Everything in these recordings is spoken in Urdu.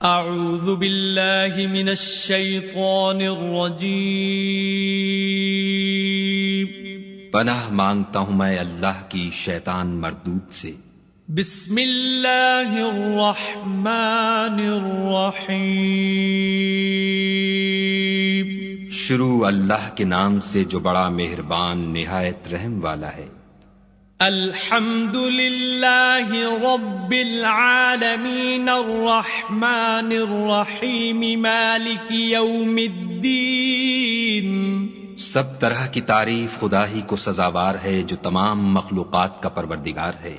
اعوذ باللہ من الشیطان الرجیم پناہ مانگتا ہوں میں اللہ کی شیطان مردود سے۔ بسم اللہ الرحمن الرحیم شروع اللہ کے نام سے جو بڑا مہربان نہایت رحم والا ہے۔ الحمد للہ رب العالمین الرحمن الرحیم مالک یوم الدین۔ سب طرح کی تعریف خدا ہی کو سزاوار ہے جو تمام مخلوقات کا پروردگار ہے،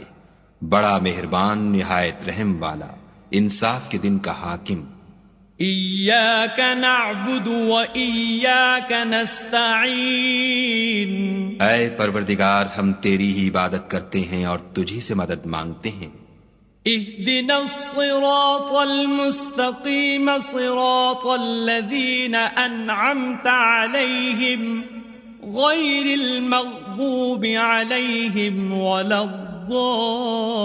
بڑا مہربان نہایت رحم والا، انصاف کے دن کا حاکم۔ ایاک نعبد و ایاک نستعین۔ اے پروردگار ہم تیری ہی عبادت کرتے ہیں اور تجھی سے مدد مانگتے ہیں۔ اہدنا الصراط المستقیم صراط الذین انعمت علیہم غیر المغضوب علیہم ولا الضالین۔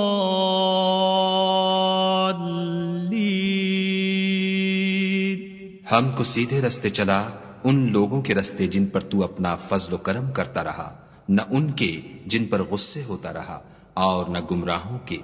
ہم کو سیدھے رستے چلا، ان لوگوں کے رستے جن پر تو اپنا فضل و کرم کرتا رہا، نہ ان کے جن پر غصے ہوتا رہا، اور نہ گمراہوں کے۔